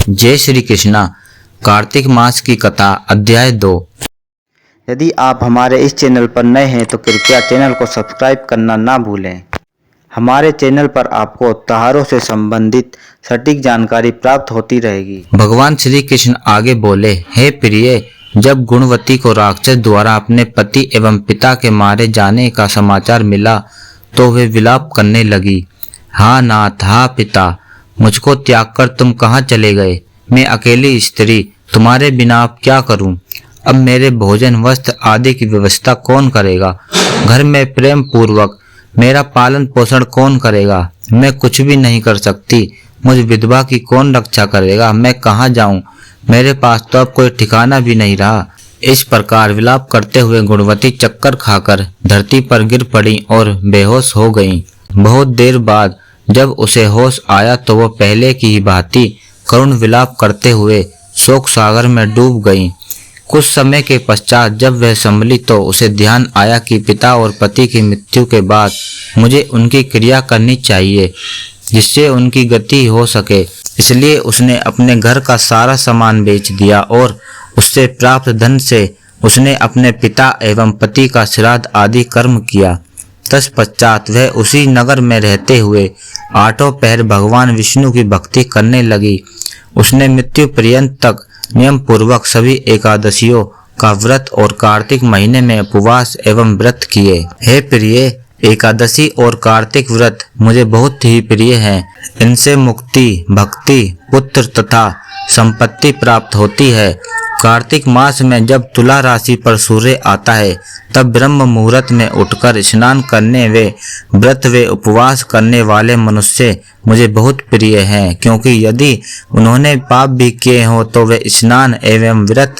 जय श्री कृष्णा। कार्तिक मास की कथा अध्याय 2। यदि आप हमारे इस चैनल पर नए हैं तो कृपया चैनल को सब्सक्राइब करना ना भूलें। हमारे चैनल पर आपको त्योहारों से संबंधित सटीक जानकारी प्राप्त होती रहेगी। भगवान श्री कृष्ण आगे बोले, हे प्रिय, जब गुणवती को राक्षस द्वारा अपने पति एवं पिता के मारे जाने का समाचार मिला तो वे विलाप करने लगी। हाँ नाथ, हाँ पिता, मुझको त्याग कर तुम कहाँ चले गए? मैं अकेली स्त्री, तुम्हारे बिना अब क्या करूं? अब मेरे भोजन, वस्त्र आदि की व्यवस्था कौन करेगा? घर में प्रेम पूर्वक मेरा पालन पोषण कौन करेगा? मैं कुछ भी नहीं कर सकती। मुझ विधवा की कौन रक्षा करेगा? मैं कहाँ जाऊं? मेरे पास तो अब कोई ठिकाना भी नहीं रहा। इस प्रकार विलाप करते हुए गुणवती चक्कर खाकर धरती पर गिर पड़ी और बेहोश हो गईं। बहुत देर बाद जब उसे होश आया तो वह पहले की ही भांति करुण विलाप करते हुए शोक सागर में डूब गईं। कुछ समय के पश्चात जब वह संभली तो उसे ध्यान आया कि पिता और पति की मृत्यु के बाद मुझे उनकी क्रिया करनी चाहिए जिससे उनकी गति हो सके। इसलिए उसने अपने घर का सारा सामान बेच दिया और उससे प्राप्त धन से उसने अपने पिता एवं पति का श्राद्ध आदि कर्म किया। तत्पश्चात वह उसी नगर में रहते हुए आठों पहर भगवान विष्णु की भक्ति करने लगी। उसने मृत्यु पर्यंत तक नियम पूर्वक सभी एकादशियों का व्रत और कार्तिक महीने में उपवास एवं व्रत किए। हे प्रिय, एकादशी और कार्तिक व्रत मुझे बहुत ही प्रिय हैं। इनसे मुक्ति, भक्ति, पुत्र तथा संपत्ति प्राप्त होती है। कार्तिक मास में जब तुला राशि पर सूर्य आता है तब ब्रह्म मुहूर्त में उठकर स्नान करने वे व्रत वे उपवास करने वाले मनुष्य मुझे बहुत प्रिय हैं, क्योंकि यदि उन्होंने पाप भी किए हों तो वे स्नान एवं व्रत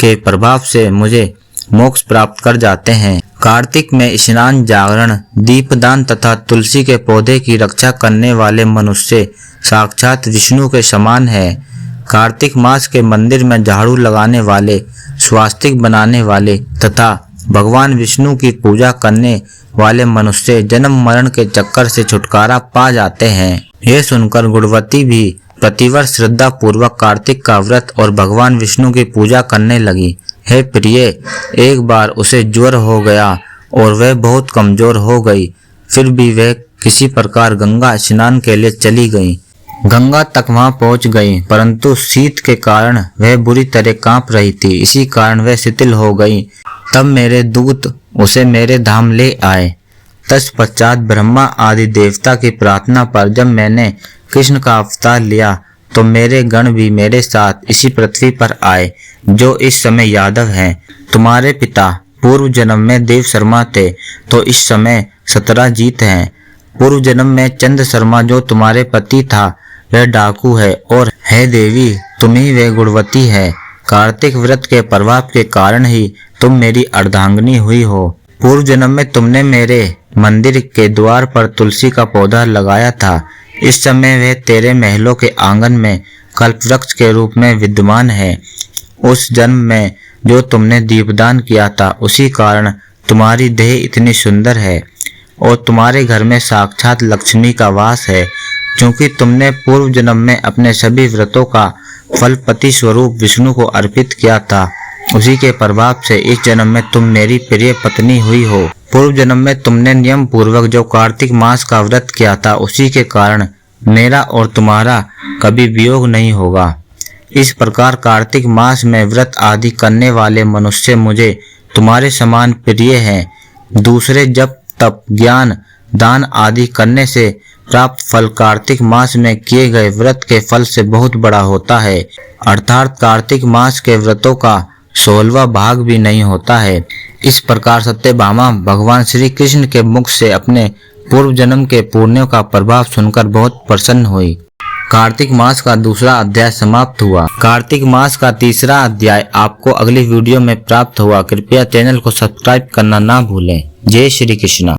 के प्रभाव से मुझे मोक्ष प्राप्त कर जाते हैं। कार्तिक में स्नान, जागरण, दीपदान तथा तुलसी के पौधे की रक्षा करने वाले मनुष्य साक्षात विष्णु के समान है। कार्तिक मास के मंदिर में झाड़ू लगाने वाले, स्वास्तिक बनाने वाले तथा भगवान विष्णु की पूजा करने वाले मनुष्य जन्म मरण के चक्कर से छुटकारा पा जाते हैं। यह सुनकर गुणवती भी प्रतिवर्ष श्रद्धा पूर्वक कार्तिक का व्रत और भगवान विष्णु की पूजा करने लगी। हे प्रिय, एक बार उसे ज्वर हो गया और वह बहुत कमजोर हो गई। फिर भी वह किसी प्रकार गंगा स्नान के लिए चली गई। गंगा तक वहां पहुंच गई, परंतु शीत के कारण वह बुरी तरह कांप रही थी। इसी कारण वह शिथिल हो गई। तब मेरे दूत उसे मेरे धाम ले आए। तत्पश्चात ब्रह्मा आदि देवता की प्रार्थना पर जब मैंने कृष्ण का अवतार लिया तो मेरे गण भी मेरे साथ इसी पृथ्वी पर आए जो इस समय यादव हैं। तुम्हारे पिता पूर्व जन्म में देव शर्मा थे तो इस समय सतराजीत हैं। पूर्व जन्म में चंद शर्मा जो तुम्हारे पति था वह डाकू है, और हे देवी, तुम ही वे गुणवती है। कार्तिक व्रत के प्रभाव के कारण ही तुम मेरी अर्धांगिनी हुई हो। पूर्व जन्म में तुमने मेरे मंदिर के द्वार पर तुलसी का पौधा लगाया था। इस समय वह तेरे महलों के आंगन में कल्पवृक्ष के रूप में विद्यमान है। उस जन्म में जो तुमने दीपदान किया था उसी कारण तुम्हारी देह इतनी सुंदर है और तुम्हारे घर में साक्षात लक्ष्मी का वास है। क्योंकि तुमने पूर्व जन्म में अपने सभी व्रतों का फल पति स्वरूप विष्णु को अर्पित किया था, उसी के प्रभाव से इस जन्म में तुम मेरी प्रिय पत्नी हुई हो। पूर्व जन्म में तुमने नियम पूर्वक जो कार्तिक मास का व्रत किया था उसी के कारण मेरा और तुम्हारा कभी वियोग नहीं होगा। इस प्रकार कार्तिक मास में व्रत आदि करने वाले मनुष्य मुझे तुम्हारे समान प्रिय हैं। दूसरे जप, तप, ज्ञान, दान आदि करने से प्राप्त फल कार्तिक मास में किए गए व्रत के फल से बहुत बड़ा होता है, अर्थात कार्तिक मास के व्रतों का 16वां भाग भी नहीं होता है। इस प्रकार सत्यभामा भगवान श्री कृष्ण के मुख से अपने पूर्व जन्म के पुण्यों का प्रभाव सुनकर बहुत प्रसन्न हुई। कार्तिक मास का दूसरा अध्याय समाप्त हुआ। कार्तिक मास का तीसरा अध्याय आपको अगली वीडियो में प्राप्त हुआ। कृपया चैनल को सब्सक्राइब करना ना भूलें। जय श्री कृष्ण।